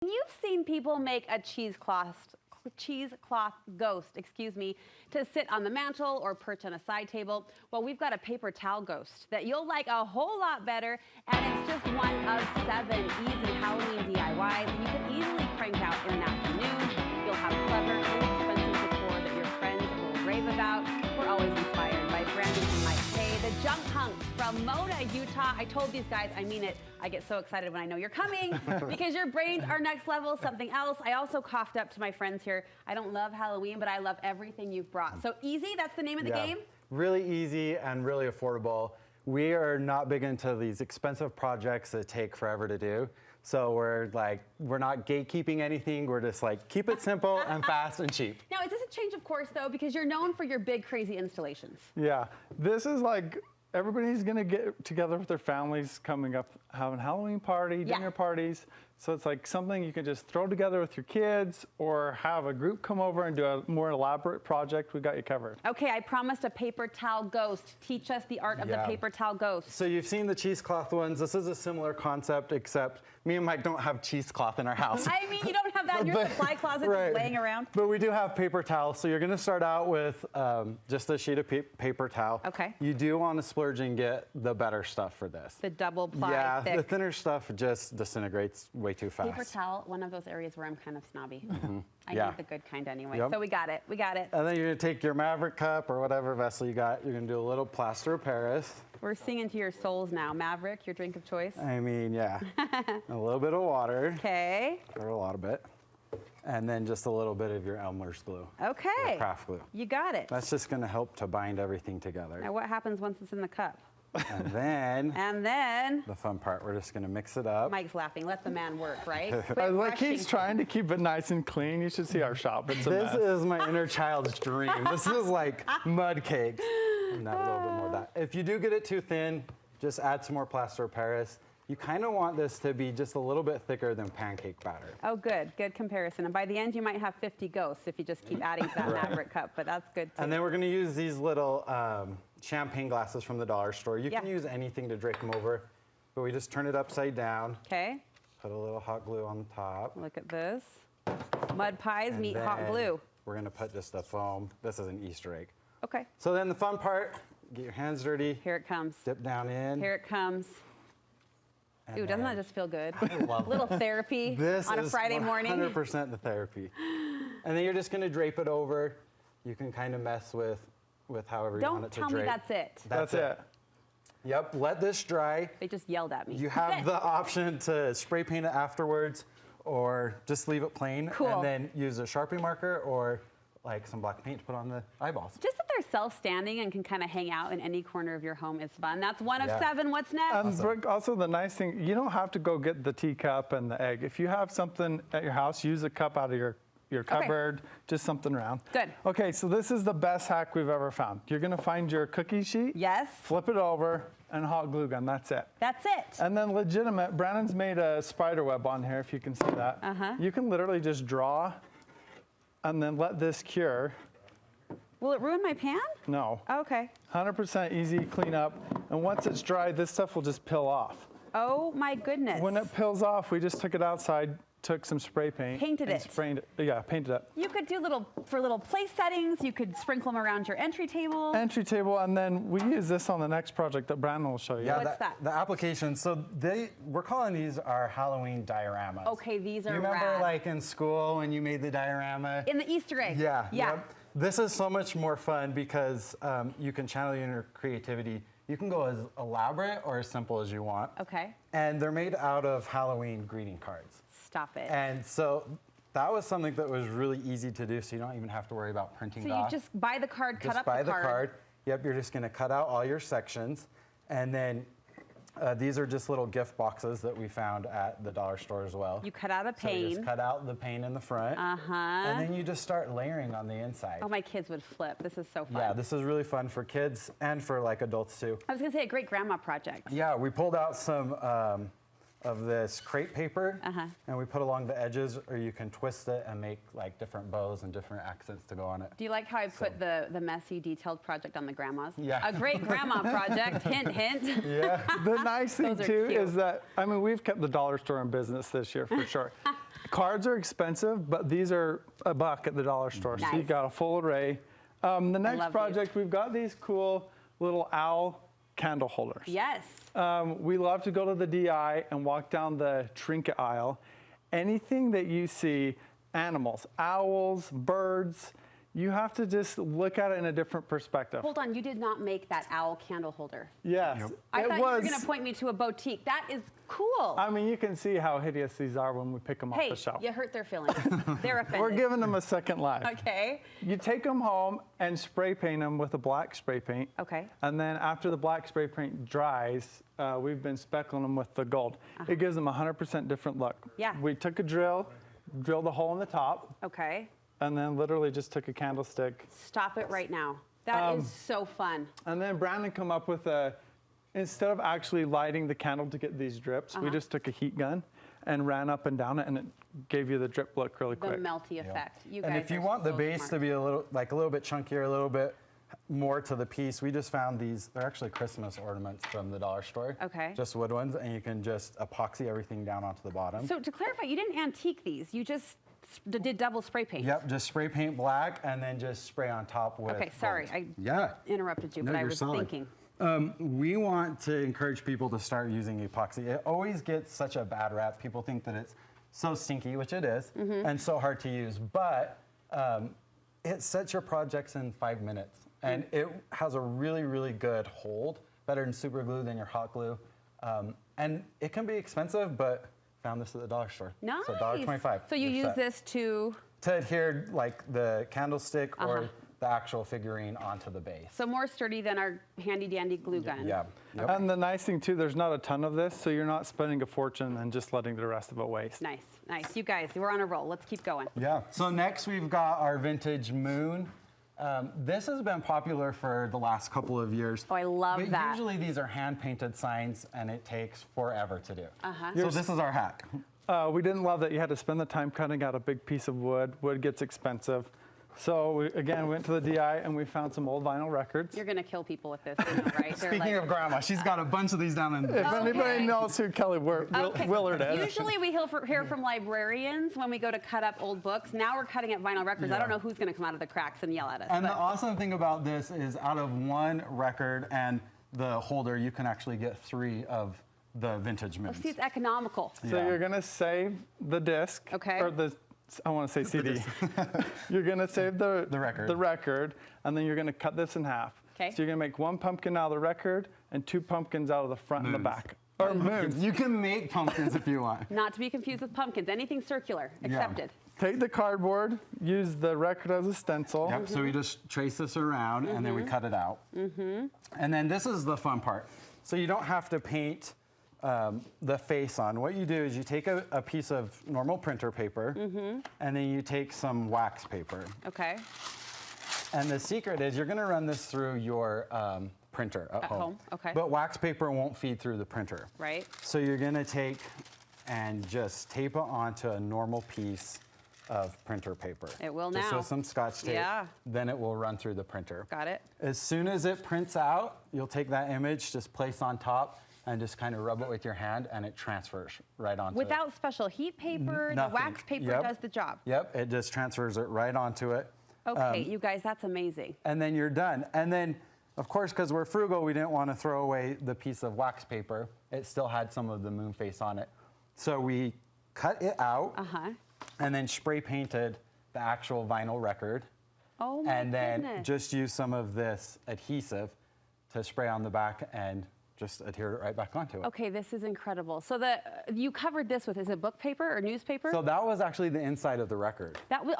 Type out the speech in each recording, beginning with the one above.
You've seen people make a cheesecloth ghost, to sit on the mantle or perch on a side table. Well, we've got a paper towel ghost that you'll like a whole lot better, and it's just one of 7 easy Halloween DIYs that you can easily crank out in an afternoon. You'll have clever, inexpensive decor that your friends will rave about. We're always inspired by Brandon and Mike Kay, the Junk Hunks from Mona, Utah. I told these guys, I mean it, I get so excited when I know you're coming because your brains are next level, something else. I also coughed up to my friends here. I don't love Halloween, but I love everything you've brought. So easy, that's the name of the game? Really easy and really affordable. We are not big into these expensive projects that take forever to do. So we're not gatekeeping anything. We're just like, keep it simple and fast and cheap. Now, is this a change of course though? Because you're known for your big, crazy installations. Yeah, this is like, everybody's gonna get together with their families coming up, having Halloween party, dinner parties. So it's like something you can just throw together with your kids or have a group come over and do a more elaborate project. We got you covered. Okay, I promised a paper towel ghost. Teach us the art of the paper towel ghost. So you've seen the cheesecloth ones. This is a similar concept, except me and Mike don't have cheesecloth in our house. I mean, you don't have that in your supply closet just laying around. But we do have paper towels. So you're gonna start out with just a sheet of paper towel. Okay. You do want to splurge and get the better stuff for this. The double ply Yeah, thick. the thinner stuff just disintegrates way too fast. Paper towel, one of those areas where I'm kind of snobby. I Yeah. need the good kind anyway. So we got it, we got it. And then you're gonna take your Maverick cup or whatever vessel you got. You're gonna do a little plaster of Paris. We're singing to your souls now. Maverick, your drink of choice. I mean, yeah. A little bit of water. Okay. Or a lot of it. And then just a little bit of your Elmer's glue. Okay. Your craft glue. You got it. That's just gonna help to bind everything together. Now what happens once it's in the cup? And then, And then, the fun part, we're just gonna mix it up. Mike's laughing. Let the man work, right? Like he's trying to keep it nice and clean. You should see our shop. It's a This mess. is my inner child's dream. This is like mud cakes. And a little bit more of that. If you do get it too thin, just add some more plaster of Paris. You kind of want this to be just a little bit thicker than pancake batter. Oh, good. Good comparison. And by the end, you might have 50 ghosts if you just keep adding to that Maverick cup, but that's good too. And then we're going to use these little champagne glasses from the dollar store. You can use anything to drape them over, but we just turn it upside down. Okay. Put a little hot glue on the top. Look at this. Mud pies meet hot glue. We're going to put just a foam. This is an Easter egg. Okay. So then the fun part, get your hands dirty. Here it comes. Dip down in. Here it comes. Ooh, doesn't that just feel good? I love Little therapy on a Friday morning. 100% the therapy. And then you're just going to drape it over. You can kind of mess with however you want it to drape. Don't tell me that's it. That's it. Yep, let this dry. They just yelled at me. You have the option to spray paint it afterwards or just leave it plain. Cool. And then use a Sharpie marker or like some black paint to put on the eyeballs. Just that they're self-standing and can kind of hang out in any corner of your home is fun. That's one of 7. What's next? Brooke, also the nice thing, you don't have to go get the teacup and the egg. If you have something at your house, use a cup out of your cupboard, just something round. Good. Okay, so this is the best hack we've ever found. You're gonna find your cookie sheet. Yes. Flip it over and hot glue gun, that's it. That's it. And then legitimate, Brandon's made a spider web on here, if you can see that. You can literally just draw and then let this cure. Will it ruin my pan? No. Okay. 100% easy clean up. And once it's dry, this stuff will just peel off. Oh my goodness. When it peels off, we just took it outside, took some spray paint. Painted and it. Sprayed it. Yeah, painted it. You could do little place settings. You could sprinkle them around your entry table. Entry table, and then we use this on the next project that Brandon will show you. Yeah, What's that? The application. So we're calling these our Halloween dioramas. Okay, these are You remember rad. like in school when you made the diorama? In the Easter egg. Yeah. Yeah. Yep. This is so much more fun because you can channel your inner creativity. You can go as elaborate or as simple as you want. Okay. And they're made out of Halloween greeting cards. Stop it. And so that was something that was really easy to do, so you don't even have to worry about printing So it off. you just buy the card, cut Just up buy the card. Yep, you're just gonna cut out all your sections. And then these are just little gift boxes that we found at the dollar store as well. You cut out a So you pane. just cut out the pane in the front. And then you just start layering on the inside. Oh, my kids would flip. This is so fun. Yeah, this is really fun for kids and for like adults too. I was gonna say a great grandma project. Yeah, we pulled out some of this crepe paper and we put along the edges, or you can twist it and make like different bows and different accents to go on it. Do you like how I put the messy, detailed project on the grandmas? Yeah. A great grandma project, hint, hint. Yeah. The nice thing Those are too cute. is that, I mean, we've kept the dollar store in business this year for sure. Cards are expensive, but these are $1 at the dollar store. So you Nice. got a full array. The next love project, we've got these cool little owl candle holders. Yes. We love to go to the DI and walk down the trinket aisle. Anything that you see, animals, owls, birds, you have to just look at it in a different perspective. Hold on, you did not make that owl candle holder. Yes, I it thought you were was. going to point me to a boutique. That is cool. I mean, you can see how hideous these are when we pick them off Hey, the shelf. you hurt their feelings. They're offended. We're giving them a second life. Okay. You take them home and spray paint them with a black spray paint. Okay. And then after the black spray paint dries, we've been speckling them with the gold. It gives them a 100% different look. Yeah. We took a drill, drilled a hole in the top, Okay. and then literally just took a candlestick. Stop it right now. That is so fun. And then Brandon come up with instead of actually lighting the candle to get these drips, we just took a heat gun and ran up and down it, and it gave you the drip look really The quick. melty effect. You And guys if you are want the so base smart. to be a little bit chunkier, a little bit more to the piece, we just found these. They're actually Christmas ornaments from the dollar store. Okay. Just wood ones, and you can just epoxy everything down onto the bottom. So to clarify, you didn't antique these. You just did double spray paint. Yep, just spray paint black and then just spray on top with Okay, sorry, gold. I Yeah. interrupted you, No, but I you're was solid. thinking. We want to encourage people to start using epoxy. It always gets such a bad rap. People think that it's so stinky, which it is, and so hard to use. But it sets your projects in 5 minutes, and it has a really, really good hold, better than super glue than your hot glue. And it can be expensive, but found this at the dollar store. Nice. So $1.25. So you You're use set. this to, To adhere like the candlestick or the actual figurine onto the base. so more sturdy than our handy dandy glue gun. Yeah. Yep. And the nice thing too, there's not a ton of this, so you're not spending a fortune and just letting the rest of it waste. Nice, nice. You guys, we're on a roll. Let's keep going. Yeah. So next we've got our vintage moon. This has been popular for the last couple of years. Oh, I love but that. Usually these are hand-painted signs, and it takes forever to do. Uh-huh. So this is our hack. We didn't love that you had to spend the time cutting out a big piece of wood. Wood gets expensive. So we, again, went to the DI and we found some old vinyl records. You're gonna kill people with this, you know, right? They're Speaking like, of grandma, she's got a bunch of these down in the If anybody Okay. knows who Kelly Okay. Willard is. Usually we hear from librarians when we go to cut up old books. Now we're cutting up vinyl records. I don't Yeah. know who's going to come out of the cracks and yell at us. And the but- awesome thing about this is out of one record and the holder, you can actually get 3 of the vintage moons. see, it's economical. So Yeah. you're gonna save the disc. Okay. Or I want to say CD. You're gonna save the record. The record, and then you're gonna cut this in half. Okay. So you're gonna make 1 pumpkin out of the record and 2 pumpkins out of the front and the Moons. back. Or moons. You can make pumpkins if you want. Not to be confused with pumpkins. Anything circular, accepted. Take the cardboard, use the record as a stencil. Yep, so we just trace this around and then we cut it out. And then this is the fun part. So you don't have to paint the face on. What you do is you take a piece of normal printer paper and then you take some wax paper. Okay. And the secret is you're gonna run this through your printer at home. okay. But wax paper won't feed through the printer. Right. So you're gonna take and just tape it onto a normal piece of printer paper. It will just now. with some Scotch tape. Yeah. Then it will run through the printer. Got it. As soon as it prints out, you'll take that image, just place on top, and just kind of rub it with your hand, and it transfers right onto it. Without special heat paper, the Nothing. wax paper Yep. does the job. Yep, it just transfers it right onto it. Okay, you guys, that's amazing. And then you're done. And then, of course, because we're frugal, we didn't want to throw away the piece of wax paper. It still had some of the moon face on it. So we cut it out and then spray painted the actual vinyl record. Oh my And then goodness. just use some of this adhesive to spray on the back and just adhere it right back onto it. Okay, this is incredible. So you covered this with, is it book paper or newspaper? So that was actually the inside of the record. that was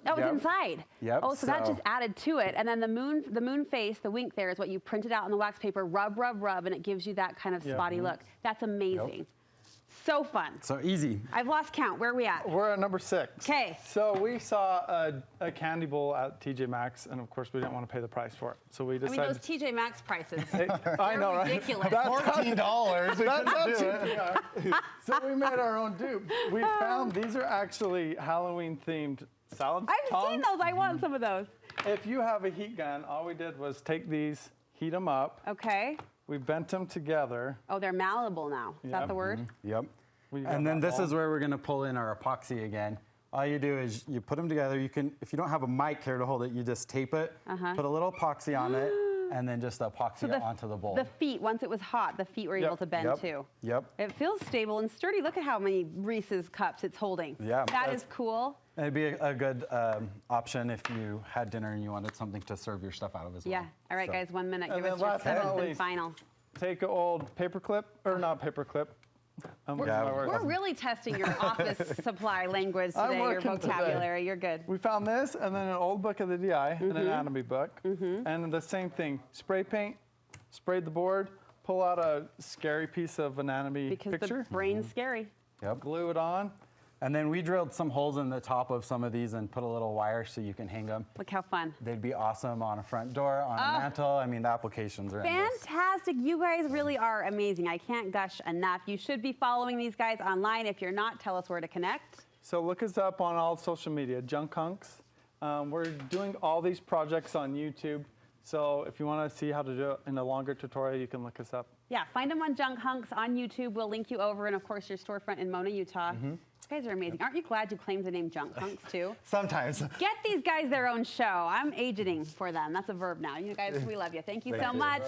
Yep. inside. Yep, Oh, so that so- just added to it. And then the moon face, the wink there is what you printed out on the wax paper, rub, and it gives you that kind of spotty look. That's amazing. So fun. So easy. I've lost count. Where are we at? We're at number 6. 'Kay. So we saw a candy bowl at TJ Maxx, and of course we didn't want to pay the price for it. So we I mean, decided. those TJ Maxx prices. I know, right? ridiculous. $14. We That's couldn't do how it. cheap they are. So we made our own dupe. We found these are actually Halloween themed salad I've seen tongs. those. I want some of those. If you have a heat gun, all we did was take these, heat them up. Okay. We bent them together. Oh, they're malleable now. Is that Yep. the word? Yep. We got And then that this ball. is where we're gonna pull in our epoxy again. All you do is you put them together. You can, if you don't have a mic here to hold it, you just tape it, put a little epoxy on it, and then just epoxy it onto the bowl. The feet, once it was hot, the feet were able to bend too. Yep. It feels stable and sturdy. Look at how many Reese's cups it's holding. Yeah, That is cool. It'd be a good option if you had dinner and you wanted something to serve your stuff out of as well. Yeah. All right, So- guys, 1 minute. And Give then us your last but not seventh and least- final. Take an old paper clip, or not paper clip. I'm losing Yeah, my words. We're really testing your office supply language I'm today, your working today. vocabulary. You're good. We found this, and then an old book of the DI, an anatomy book, and the same thing. Spray paint, sprayed the board, pull out a scary piece of anatomy Because picture, the brain's scary. Yep. glue it on. And then we drilled some holes in the top of some of these and put a little wire so you can hang them. Look how fun. They'd be awesome on a front door, on a mantle. I mean, the applications are endless. Fantastic. You guys really are amazing. I can't gush enough. You should be following these guys online. If you're not, tell us where to connect. So look us up on all social media, Junk Hunks. We're doing all these projects on YouTube. So if you want to see how to do it in a longer tutorial, you can look us up. Yeah, find them on Junk Hunks on YouTube. We'll link you over, and of course, your storefront in Mona, Utah. You guys are amazing. Aren't you glad you claimed the name Junk Hunks too? Sometimes. Get these guys their own show. I'm agenting for them. That's a verb now. You guys, we love you. Thank you so much.